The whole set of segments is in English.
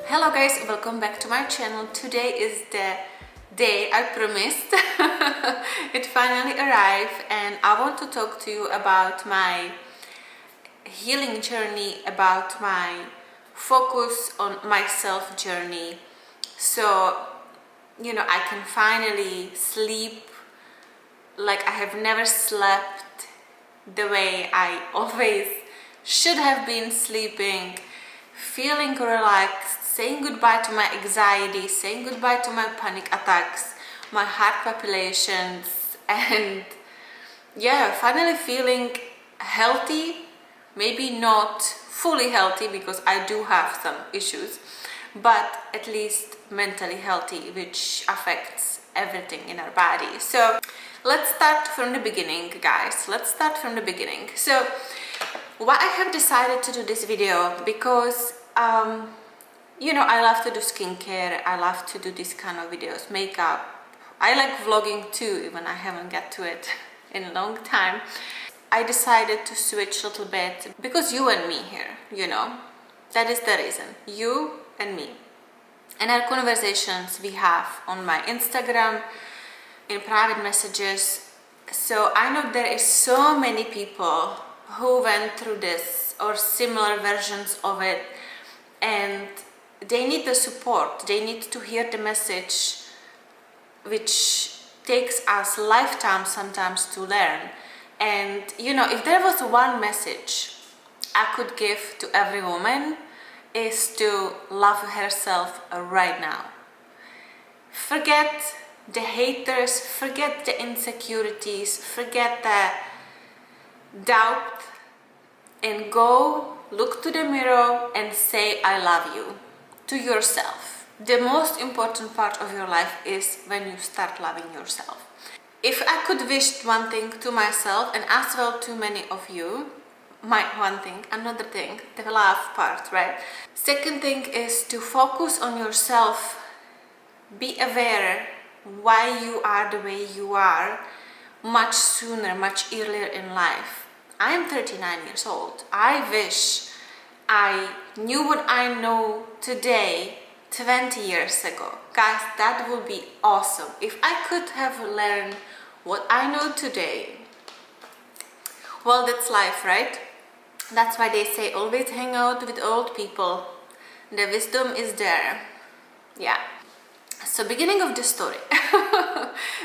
Hello guys, welcome back to my channel. Today is the day I promised. It finally arrived and I want to talk to you about my healing journey, about my focus on myself journey. So, I can finally sleep like I have never slept the way I always should have been sleeping, feeling relaxed, saying goodbye to my anxiety, saying goodbye to my panic attacks, my heart palpitations, and finally feeling healthy. Maybe not fully healthy because I do have some issues, but at least mentally healthy, which affects everything in our body. So let's start from the beginning, guys. Let's start from the beginning. So why I have decided to do this video, because I love to do skincare, I love to do this kind of videos, makeup. I like vlogging too, even I haven't got to it in a long time. I decided to switch a little bit because you and me here, that is the reason. You and me. And our conversations we have on my Instagram, in private messages. So I know there is so many people who went through this or similar versions of it, and they need the support. They need to hear the message, which takes us lifetime sometimes to learn. And if there was one message I could give to every woman, is to love herself right now. Forget the haters, forget the insecurities, forget the doubt, and go look to the mirror and say I love you to yourself. The most important part of your life is when you start loving yourself. If I could wish one thing to myself, and as well to many of you, another thing, the love part, right? Second thing is to focus on yourself. Be aware why you are the way you are much sooner, much earlier in life. I am 39 years old. I wish I knew what I know today 20 years ago. Guys, that would be awesome. If I could have learned what I know today. Well, that's life, right? That's why they say always hang out with old people. The wisdom is there. Yeah. So beginning of the story.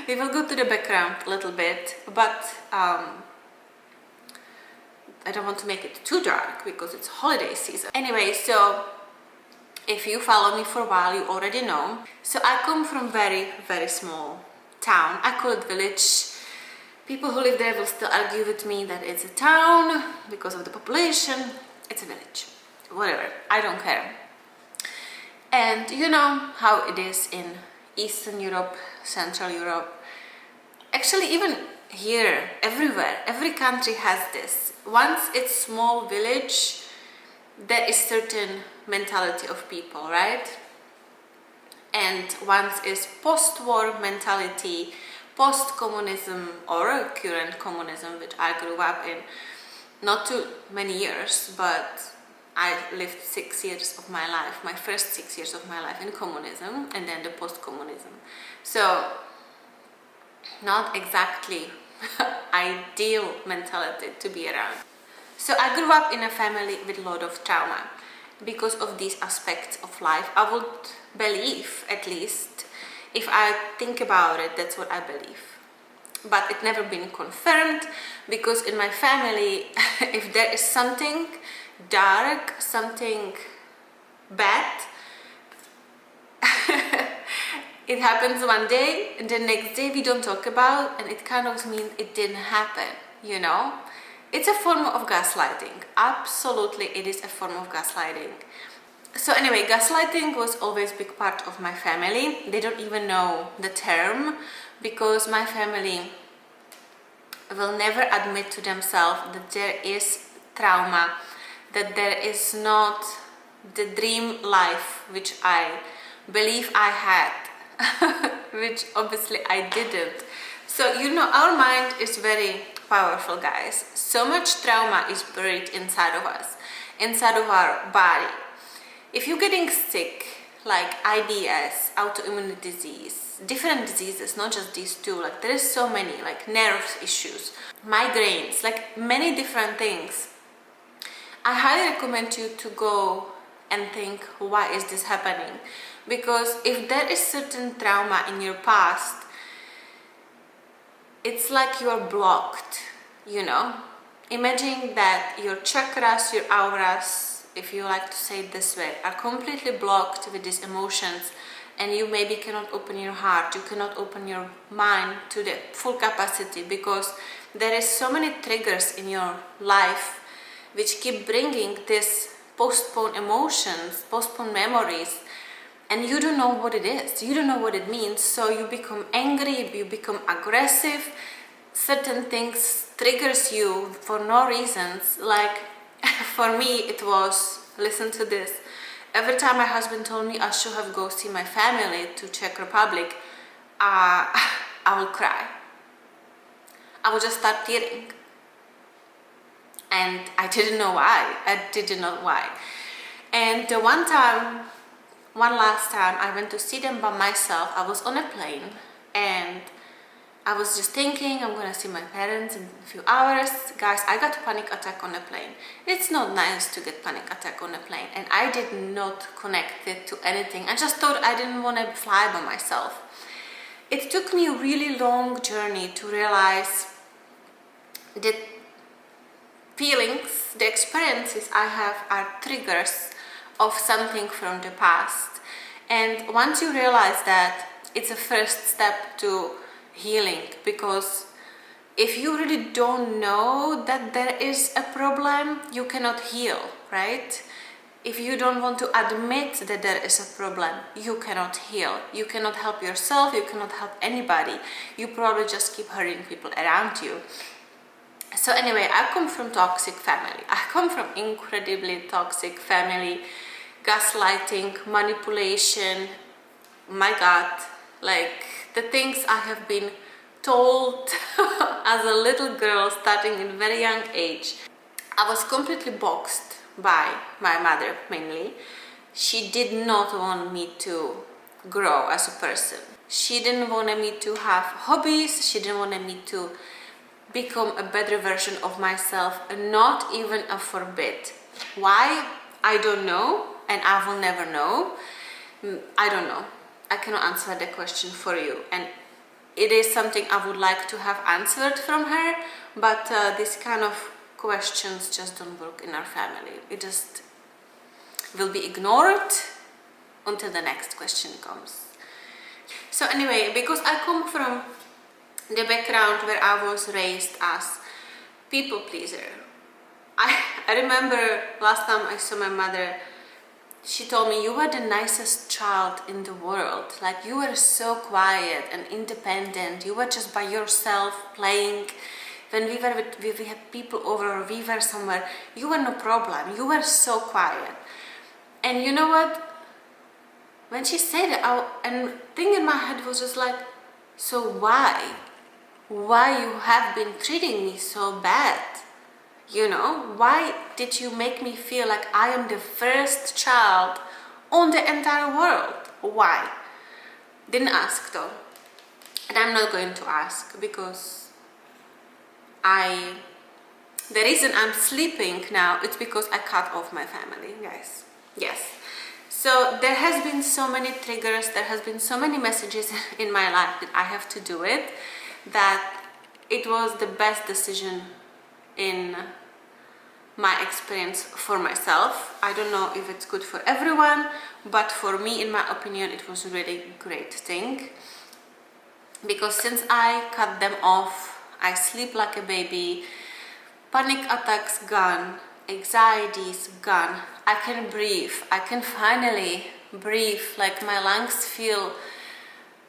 We will go to the background a little bit, but I don't want to make it too dark because it's holiday season. Anyway, so if you follow me for a while, you already know. So I come from very, very small town. I call it village. People who live there will still argue with me that it's a town because of the population. It's a village. Whatever. I don't care. And you know how it is in Eastern Europe, Central Europe. Actually, even here, everywhere, every country has this. Once it's small village, there is certain mentality of people, right? And once is post-war mentality, post-communism or current communism, which I grew up in, not too many years, but I lived 6 years of my life, my first 6 years of my life in communism, and then the post-communism. So not exactly ideal mentality to be around. So I grew up in a family with a lot of trauma because of these aspects of life. I would believe, at least if I think about it, that's what I believe. But it never been confirmed, because in my family, if there is something dark, something bad, it happens one day and the next day we don't talk about, and it kind of means it didn't happen, It's a form of gaslighting. Absolutely, it is a form of gaslighting. So anyway, gaslighting was always a big part of my family. They don't even know the term, because my family will never admit to themselves that there is trauma, that there is not the dream life which I believe I had, which obviously I didn't. So our mind is very powerful, guys. So much trauma is buried inside of us, inside of our body. If you're getting sick, like IBS, autoimmune disease, different diseases, not just these two. Like there is so many, like nerve issues, migraines, like many different things. I highly recommend you to go and think, why is this happening? Because if there is certain trauma in your past, it's like you're blocked, you know. Imagine that your chakras, your auras, if you like to say it this way, are completely blocked with these emotions, and you maybe cannot open your heart, you cannot open your mind to the full capacity, because there is so many triggers in your life which keep bringing these postponed emotions, postponed memories, and you don't know what it is, you don't know what it means, so you become angry, you become aggressive, certain things triggers you for no reasons. Like for me it was, listen to this, every time my husband told me I should have go see my family to Czech Republic, I will cry, I would just start tearing, and I didn't know why, and one last time I went to see them by myself. I was on a plane and I was just thinking, I'm gonna see my parents in a few hours. Guys, I got a panic attack on a plane. It's not nice to get panic attack on a plane, and I did not connect it to anything. I just thought I didn't want to fly by myself. It took me a really long journey to realize that feelings, the experiences I have are triggers of something from the past. And once you realize that, it's a first step to healing, because if you really don't know that there is a problem, you cannot heal, right? If you don't want to admit that there is a problem, you cannot heal, you cannot help yourself, you cannot help anybody, you probably just keep hurting people around you. So anyway, I come from toxic family, I come from incredibly toxic family, gaslighting, manipulation, my God, like the things I have been told as a little girl, starting in very young age. I was completely boxed by my mother mainly. She did not want me to grow as a person. She didn't want me to have hobbies, she didn't want me to become a better version of myself, not even a forbid. Why? I don't know, and I will never know. I don't know. I cannot answer the question for you, and it is something I would like to have answered from her, but these kind of questions just don't work in our family. It just will be ignored until the next question comes. So anyway, because I come from the background where I was raised as people pleaser, I remember last time I saw my mother, she told me, you were the nicest child in the world. Like, you were so quiet and independent. You were just by yourself playing. When we had people over, or we were somewhere, you were no problem. You were so quiet. And you know what? When she said it, and thing in my head was just like, so why? Why you have been treating me so bad? You know, why did you make me feel like I am the first child on the entire world? Why? Didn't ask though. And I'm not going to ask, because the reason I'm sleeping now, it's because I cut off my family, guys. Yes. So there has been so many triggers, there has been so many messages in my life that I have to do it, that it was the best decision in my experience for myself. I don't know if it's good for everyone, but for me, in my opinion, it was a really great thing, because since I cut them off, I sleep like a baby, panic attacks gone, anxieties gone, I can breathe, I can finally breathe, like my lungs feel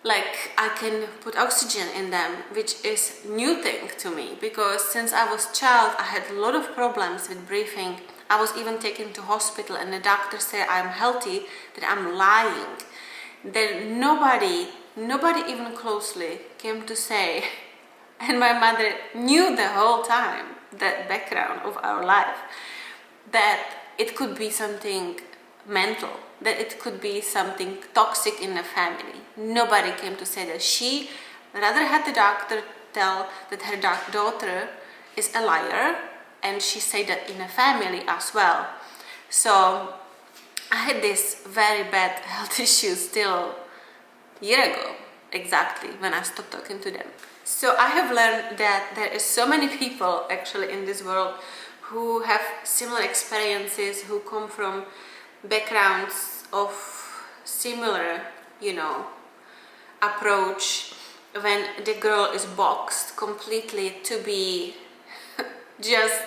like I can put oxygen in them, which is new thing to me, because since I was child I had a lot of problems with breathing. I was even taken to hospital and the doctor said I'm healthy, that I'm lying. Then nobody even closely came to say, and my mother knew the whole time, that background of our life, that it could be something mental, that it could be something toxic in the family. Nobody came to say that. She rather had the doctor tell that her daughter is a liar, and she said that in a family as well. So I had this very bad health issues till a year ago, exactly, when I stopped talking to them. So I have learned that there is so many people actually in this world who have similar experiences, who come from backgrounds of similar, approach, when the girl is boxed completely to be just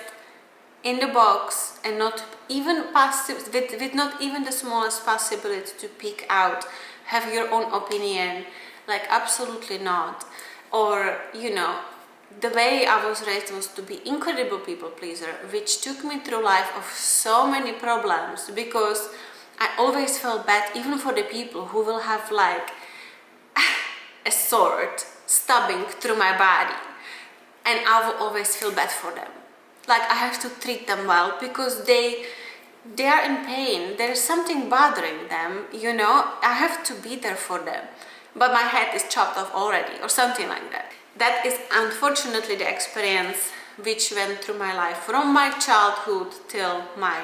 in the box and not even with not even the smallest possibility to peek out, have your own opinion, like absolutely not. Or the way I was raised was to be incredible people pleaser, which took me through life of so many problems, because I always felt bad even for the people who will have like a sword stabbing through my body, and I will always feel bad for them. Like I have to treat them well because they are in pain. There is something bothering them, I have to be there for them. But my head is chopped off already, or something like that. That is unfortunately the experience which went through my life from my childhood till my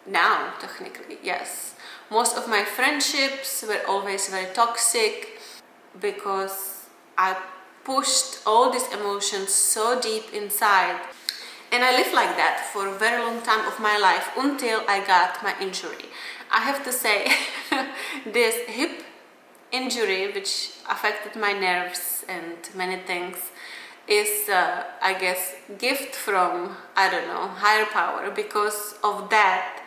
now, technically, yes. Most of my friendships were always very toxic because I pushed all these emotions so deep inside. And I lived like that for a very long time of my life until I got my injury. I have to say, this hip injury, which affected my nerves and many things, is, I guess, gift from, I don't know, higher power. Because of that,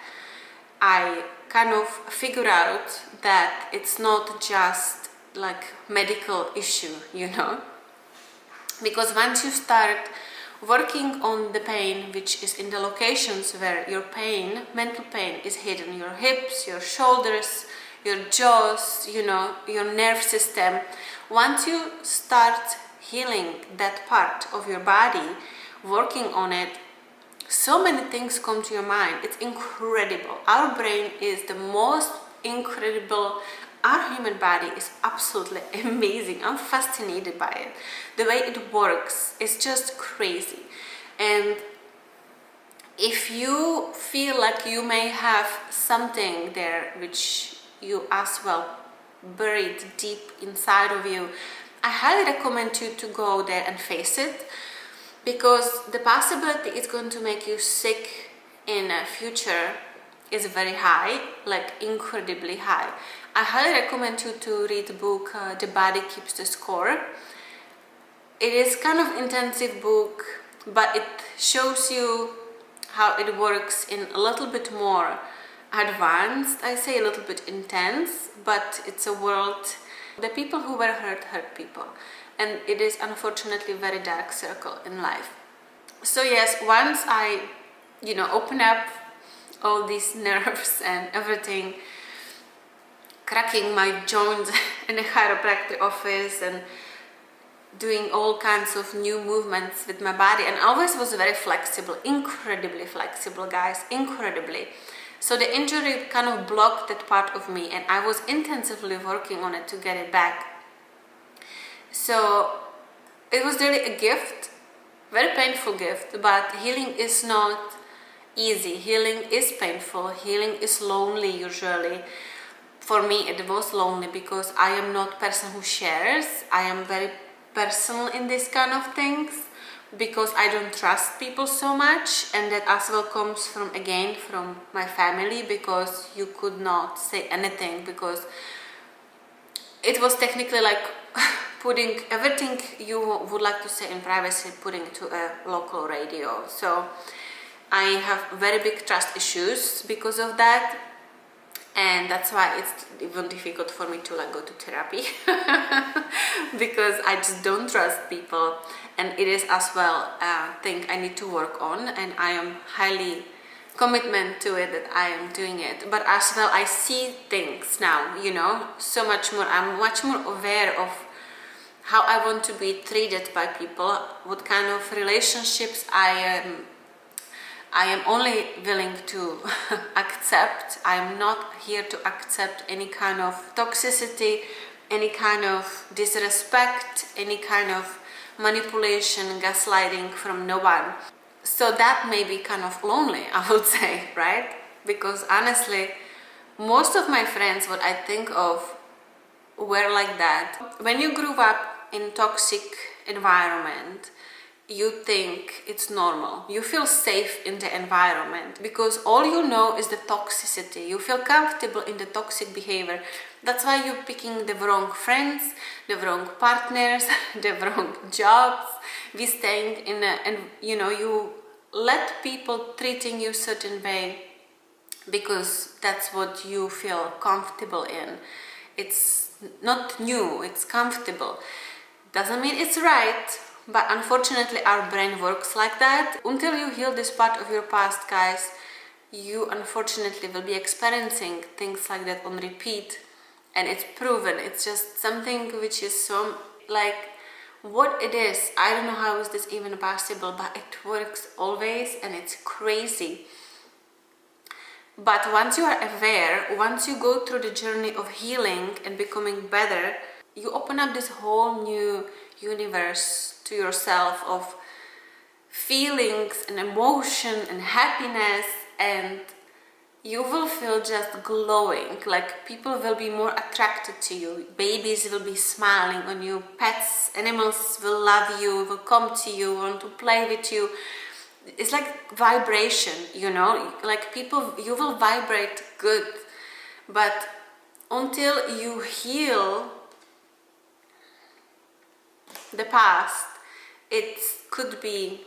I kind of figured out that it's not just like medical issue, because once you start working on the pain, which is in the locations where your pain, mental pain, is hidden, your hips, your shoulders, your jaws, your nerve system, once you start healing that part of your body, working on it, so many things come to your mind. It's incredible. Our brain is the most incredible. Our human body is absolutely amazing. I'm fascinated by it. The way it works is just crazy. And if you feel like you may have something there which you as well buried deep inside of you, I highly recommend you to go there and face it, because the possibility it's going to make you sick in the future is very high, like incredibly high. I highly recommend you to read the book The Body Keeps the Score. It is kind of intensive book, but it shows you how it works in a little bit more advanced, I say a little bit intense, but it's a world. The people who were hurt people, and it is unfortunately a very dark circle in life. So yes, once I open up all these nerves and everything, cracking my joints in a chiropractor office and doing all kinds of new movements with my body, and always was very flexible, incredibly flexible, guys, incredibly. So the injury kind of blocked that part of me, and I was intensively working on it to get it back. So it was really a gift, very painful gift, but healing is not easy. Healing is painful. Healing is lonely usually. For me it was lonely because I am not a person who shares. I am very personal in this kind of things because I don't trust people so much, and that as well comes from my family, because you could not say anything because it was technically like putting everything you would like to say in privacy, putting it to a local radio. So I have very big trust issues because of that, and that's why it's even difficult for me to go to therapy because I just don't trust people, and it is as well a thing I need to work on, and I am highly commitment to it that I am doing it. But as well I see things now, so much more. I'm much more aware of how I want to be treated by people, what kind of relationships I am I am only willing to accept. I am not here to accept any kind of toxicity, any kind of disrespect, any kind of manipulation, gaslighting from no one. So that may be kind of lonely, I would say, right? Because honestly, most of my friends, what I think of, were like that. When you grew up in toxic environment, you think it's normal. You feel safe in the environment because all you know is the toxicity. You feel comfortable in the toxic behavior. That's why you're picking the wrong friends, the wrong partners, the wrong jobs. We staying in a, and you let people treating you certain way because that's what you feel comfortable in. It's not new, it's comfortable. Doesn't mean it's right, but unfortunately our brain works like that. Until you heal this part of your past, guys, you unfortunately will be experiencing things like that on repeat, and it's proven. It's just something which is so, like, what it is, I don't know how is this even possible, but it works always, and it's crazy. But once you are aware, once you go through the journey of healing and becoming better, you open up this whole new universe to yourself of feelings and emotion and happiness, and you will feel just glowing. Like, people will be more attracted to you, babies will be smiling on you, pets, animals will love you, will come to you, want to play with you. It's like vibration, like people, you will vibrate good. But until you heal the past, it could be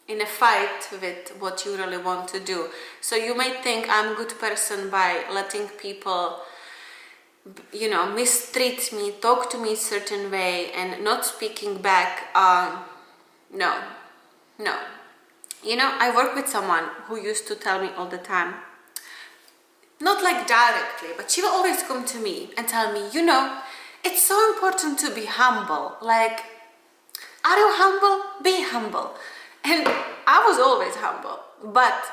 in a fight with what you really want to do. So you may think I'm a good person by letting people, mistreat me, talk to me a certain way and not speaking back. No. I work with someone who used to tell me all the time, not like directly, but she will always come to me and tell me, it's so important to be humble. Like, are you humble? Be humble. And I was always humble. But,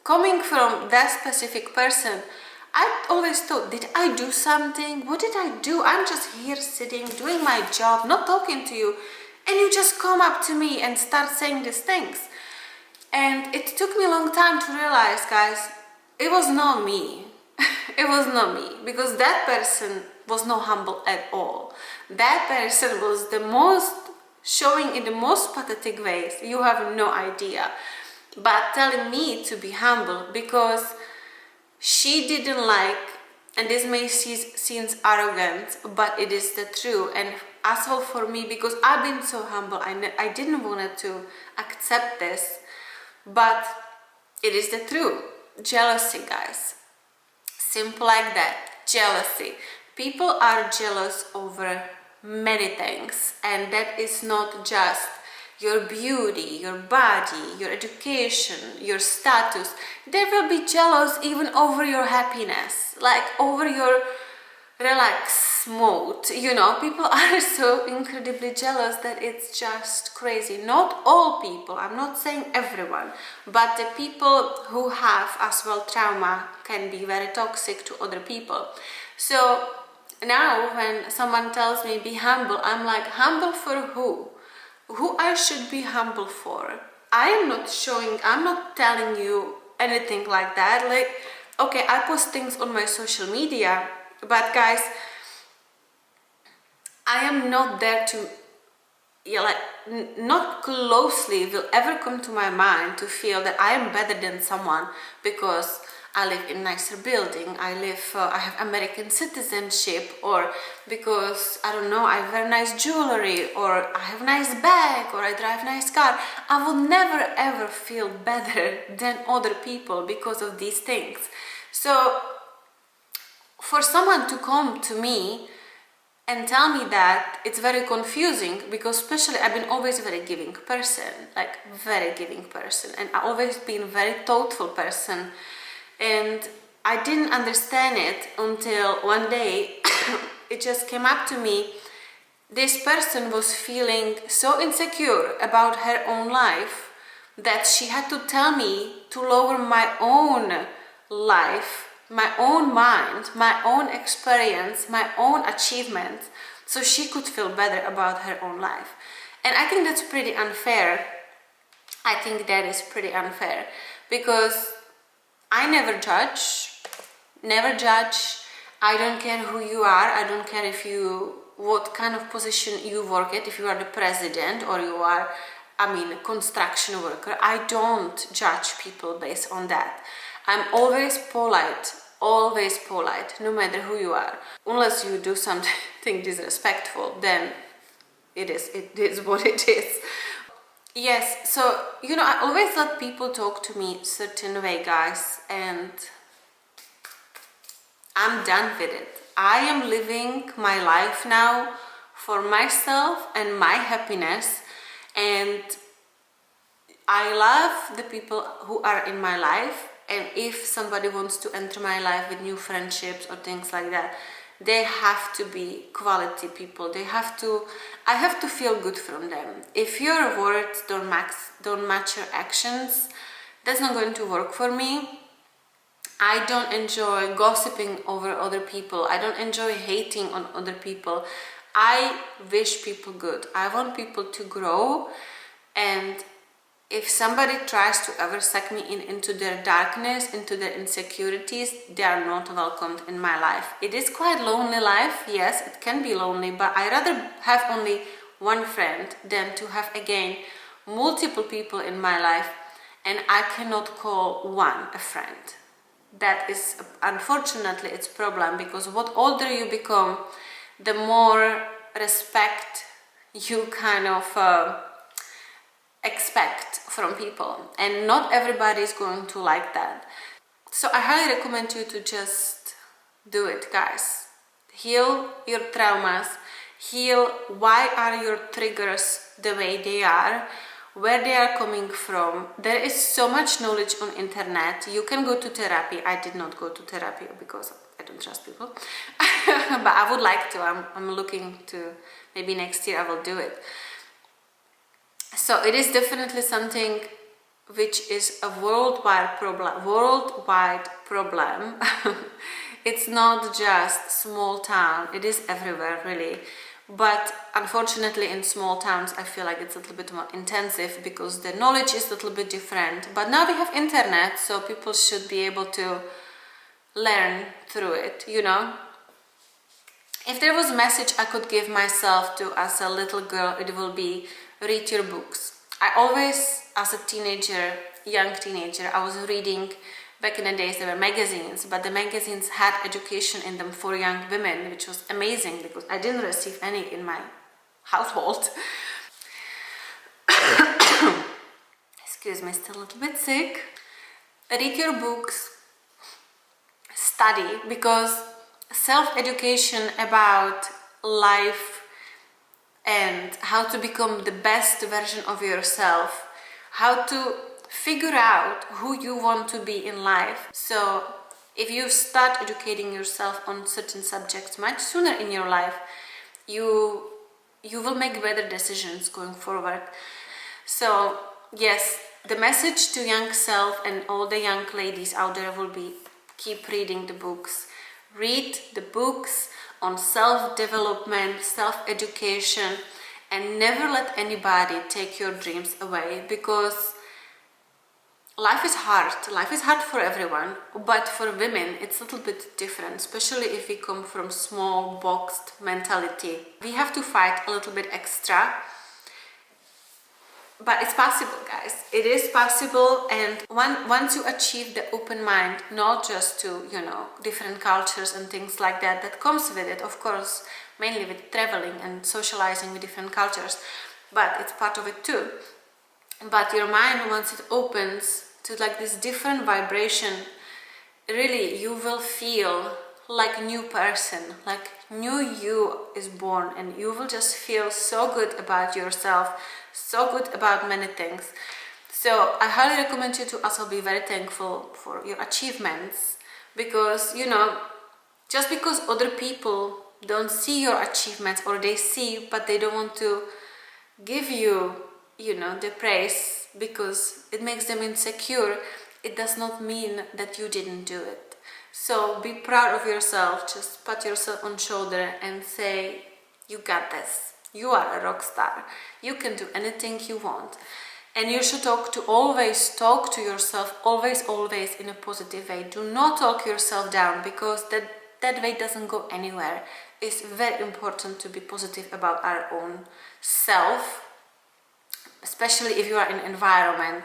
coming from that specific person, I always thought, did I do something? What did I do? I'm just here sitting, doing my job, not talking to you. And you just come up to me and start saying these things. And it took me a long time to realize, guys, it was not me. It was not me. Because that person was not humble at all. That person was the most, showing in the most pathetic ways. You have no idea. But telling me to be humble because she didn't like, and this may seem arrogant, but it is the truth. And as well for me, because I've been so humble, I didn't want to accept this, but it is the truth. Jealousy, guys. Simple like that. Jealousy. People are jealous over many things, and that is not just your beauty, your body, your education, your status. They will be jealous even over your happiness, like over your relax mode. People are so incredibly jealous that it's just crazy. Not all people, I'm not saying everyone, but the people who have as well trauma can be very toxic to other people. So now when someone tells me be humble, I'm like, humble for who? Who I should be humble for? I'm not telling you anything like that. Like, okay, I post things on my social media, but guys, I am not there to, not closely will ever come to my mind to feel that I am better than someone because I live in a nicer building, I have American citizenship, or because, I don't know, I wear nice jewelry, or I have nice bag, or I drive nice car. I will never ever feel better than other people because of these things. So for someone to come to me and tell me that, it's very confusing, because especially I've been always a very giving person, like very giving person, and I've always been a very thoughtful person. And I didn't understand it until one day it just came up to me. This person was feeling so insecure about her own life that she had to tell me to lower my own life, my own mind, my own experience, my own achievements, so she could feel better about her own life. And I think that's pretty unfair. I think that is pretty unfair, because I never judge, never judge. I don't care who you are. I don't care if you, what kind of position you work at, if you are the president or you are, a construction worker. I don't judge people based on that. I'm always polite, no matter who you are. Unless you do something disrespectful, then it is what it is. Yes, so, I always let people talk to me certain way, guys, and I'm done with it. I am living my life now for myself and my happiness, and I love the people who are in my life, and if somebody wants to enter my life with new friendships or things like that, they have to be quality people. I have to feel good from them. If your words don't match your actions, that's not going to work for me. I don't enjoy gossiping over other people. I don't enjoy hating on other people. I wish people good. I want people to grow, and if somebody tries to ever suck me into their darkness, into their insecurities, they are not welcomed in my life. It is quite lonely life, yes, it can be lonely, but I rather have only one friend than to have, again, multiple people in my life, and I cannot call one a friend. That is, unfortunately, it's a problem, because what older you become, the more respect you kind of expect from people, and not everybody is going to like that. So I highly recommend you to just do it, guys. Heal your traumas, heal why are your triggers the way they are, where they are coming from. There is so much knowledge on internet. You can go to therapy. I did not go to therapy because I don't trust people but I would like to. I'm looking to, maybe next year I will do it. So it is definitely something which is a worldwide problem. It's not just small town, it is everywhere really. But unfortunately in small towns I feel like it's a little bit more intensive because the knowledge is a little bit different. But now we have internet, so people should be able to learn through it, If there was a message I could give myself to as a little girl, it will be read your books. I always, as a young teenager, I was reading. Back in the days there were magazines, but the magazines had education in them for young women, which was amazing because I didn't receive any in my household. Excuse me, still a little bit sick. Read your books, study, because self-education about life and how to become the best version of yourself, how to figure out who you want to be in life. So if you start educating yourself on certain subjects much sooner in your life, you will make better decisions going forward. So yes, the message to young self and all the young ladies out there will be, keep reading the books. Read the books on self-development, self-education, and never let anybody take your dreams away, because life is hard. Life is hard for everyone, but for women it's a little bit different, especially if we come from small boxed mentality. We have to fight a little bit extra, but it's possible, guys. It is possible, and once you achieve the open mind, not just to, different cultures and things like that, that comes with it, of course, mainly with traveling and socializing with different cultures, but it's part of it too. But your mind, once it opens to like this different vibration, really you will feel like a new person, like new you is born, and you will just feel so good about yourself, so good about many things. So I highly recommend you to also be very thankful for your achievements, because just because other people don't see your achievements, or they see but they don't want to give you the praise, because it makes them insecure, it does not mean that you didn't do it. So be proud of yourself, just pat yourself on shoulder and say, you got this. You are a rock star. You can do anything you want. And you should always talk to yourself, always in a positive way. Do not talk yourself down, because that way doesn't go anywhere. It's very important to be positive about our own self, especially if you are in an environment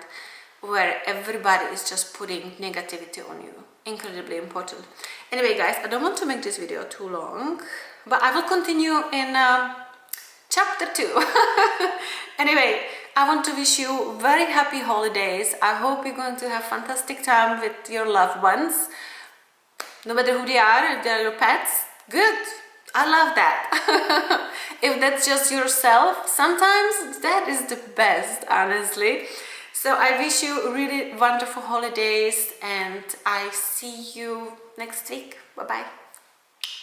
where everybody is just putting negativity on you. Incredibly important. Anyway, guys, I don't want to make this video too long, but I will continue in chapter 2. Anyway, I want to wish you very happy holidays. I hope you're going to have fantastic time with your loved ones. No matter who they are, if they're your pets, good. I love that. If that's just yourself, sometimes that is the best, honestly. So I wish you really wonderful holidays, and I see you next week. Bye-bye.